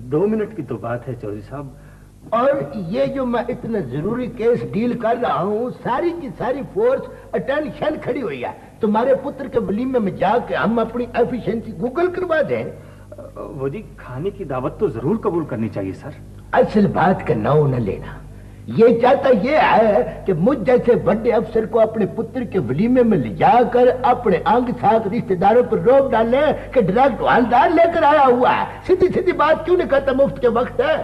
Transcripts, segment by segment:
दो मिनट की तो बात है चौधरी साहब। और ये जो मैं इतना जरूरी केस डील कर रहा हूँ, सारी की सारी फोर्स अटेंशन खड़ी हुई है। तुम्हारे पुत्र के वलीमे में जाके हम अपनी एफिशिएंसी गूगल करवा दें। वो जी, खाने की दावत तो जरूर कबूल करनी चाहिए सर। असल बात का नाम न लेना। ये चाहता ये है कि मुझ जैसे बड़े अफसर को अपने पुत्र के वलीमे में ले जाकर अपने अंग साथ रिश्तेदारों पर रोक डाले कि डायरेक्ट हवलदार लेकर आया हुआ है। सीधी सीधी बात क्यों नहीं करता, मुफ्त के वक्त है।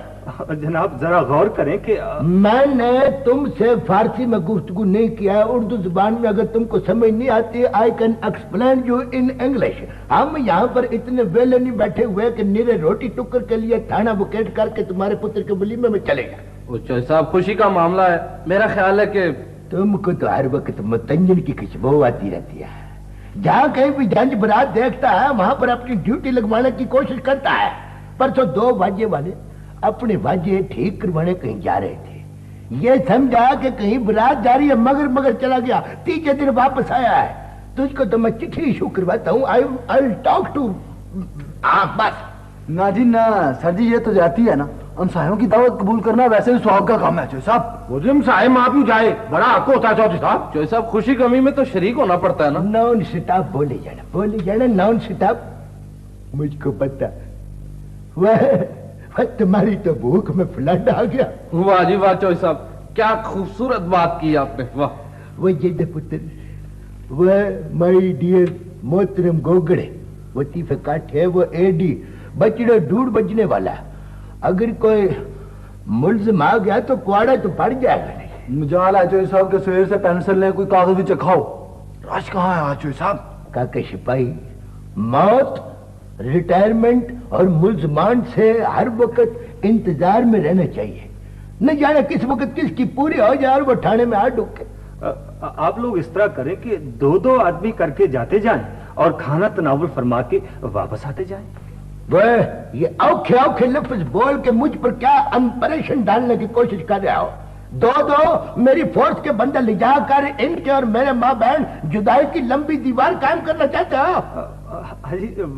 जनाब जरा गौर करें कि मैंने तुमसे फारसी में गुफ्तगू नहीं किया है, उर्दू जुबान में अगर तुमको समझ नहीं आती I can explain you in English. हम यहाँ पर इतने वेले नहीं बैठे हुए कि निरे रोटी टुक्कर के लिए थाना बुकेट करके तुम्हारे पुत्र के वलीमे में चले गए। चौधरी साहब, खुशी का मामला है, मेरा ख्याल है कि तुमको तो हर वक्त मतंजन की खुशबू आती रहती है। जहाँ कहीं भी जंज बरात देखता है वहां पर अपनी ड्यूटी लगवाने की कोशिश करता है। परसों 2 बाजे वाले अपने बाजे ठीक करवाने कहीं जा रहे थे। ये समझा कि कहीं बरात जा रही है, मगर चला गया। 3 दिन वापस आया है। तुझको तो मैं चिट्ठी इशू करवाता हूँ। I talk to. बस ना जी ना सर जी, ये तो जाती है ना, हमसायों की दावत कबूल करना वैसे भी स्वाब का काम है चौधरी साहब। वो हमसाए माँ भी जाए, बड़ा हक होता है चौधरी साहब। चौधरी साहब, खुशी कमी में तो शरीक होना पड़ता है ना। नॉन स्टॉप बोले जाना नॉन स्टॉप। मुझको पता वह तुम्हारी तो भूख में फ्लड आ गया। वाह जी वाह चौधरी साहब, क्या खूबसूरत बात की आपने। वाह। वो ये पुत्र, वह माई डियर मोहतरम गोगड़े, वो तीफे काट है, वो एडी बचड़े ढूंढ बजने वाला। अगर कोई मुल्ज़िम आ गया तो कुआड़ा तो पड़ जाएगा। नहीं मुजाल है चौधरी साहब के सवेर से पेंसिल ने कोई कागज भी चखाओ। राज कहाँ है आज चौधरी साहब? काके सिपाही, मौत, रिटायरमेंट और मुल्ज़मान से हर वक्त इंतजार में रहना चाहिए। न जाने किस वक्त किसकी पूरी हो जाए और वो थाने में आ डूके। आप लोग इस तरह करें कि 2-2 आदमी करके जाते जाएं और खाना तनावुल फरमा के वापस आते जाएं। वह ये औखे लफ्ज बोल के मुझ पर क्या इंप्रेशन डालने की कोशिश कर रहे हो? 2-2 मेरी फोर्स के बंदे ले जाकर इनके और मेरे माँ बहन जुदाई की लंबी दीवार कायम करना चाहते हो?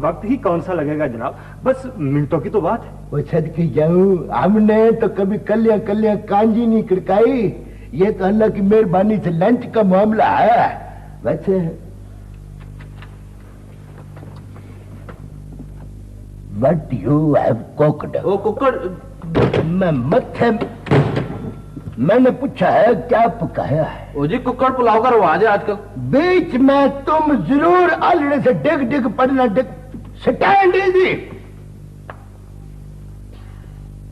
वक्त ही कौन सा लगेगा जनाब, बस मिनटों की तो बात है। वो सदके जाऊं, हमने तो कभी कलियां कांजी नहीं खिड़काई। ये तो अल्लाह की मेहरबानी से लंच का मामला है। वैसे What you have cooked? वो कुकर मैंने पूछा है क्या पकाया है? वो जी कुकर पुलाव का रवाज है आजकल। बीच में तुम जरूर आलड़े से डिग पड़ना। Stand easy.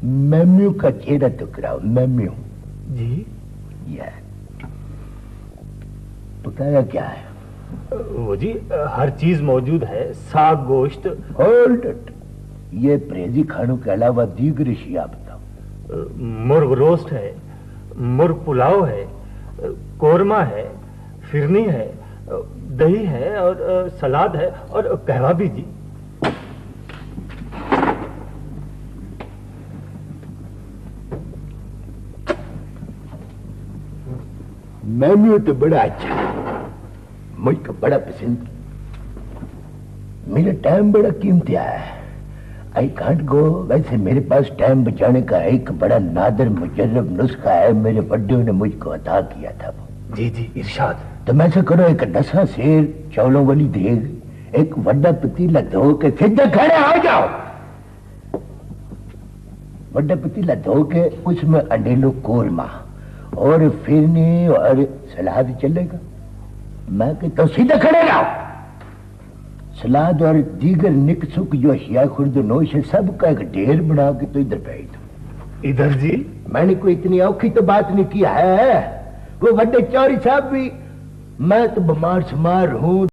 मेन्यू का चेहरा तो कराओ। मेन्यू जी। पकाया क्या है? वो जी, हर चीज मौजूद है, साग गोश्त। Hold it. ये परहेजी खानों के अलावा दीगर अशिया बताओ। मुर्ग रोस्ट है, मुर्ग पुलाव है, कोरमा है, फिरनी है, दही है और सलाद है और कहवा भी जी। मेन्यू तो बड़ा अच्छा है, मुझको बड़ा पसंद। मेरा टाइम बड़ा कीमती है। I can't go. वैसे मेरे पास टाइम बचाने का एक बड़ा नादर मुजर्रब नुस्खा है, मेरे बड्डों ने मुझको अता किया था। जी जी, इरशाद। तो मैं से करो, एक डसा सेर चावलों वाली देग, एक बड़ा पतीला धो के सीधे खड़े हो जाओ। बड़ा पतीला धो के उसमें अंडेलो कोरमा और फिरनी और सलाद चलेगा। मैं कहता हूं सीधे खड़े रहो। सलाद और दीगर निक सुक जो अशिया खुर्दनोश है सबका एक ढेर बना के तो इधर भेज दो। इधर जी? मैंने कोई इतनी औखी तो बात नहीं किया है। वो बड़े चौरी साहब भी, मैं तो बीमार शुमार हूं।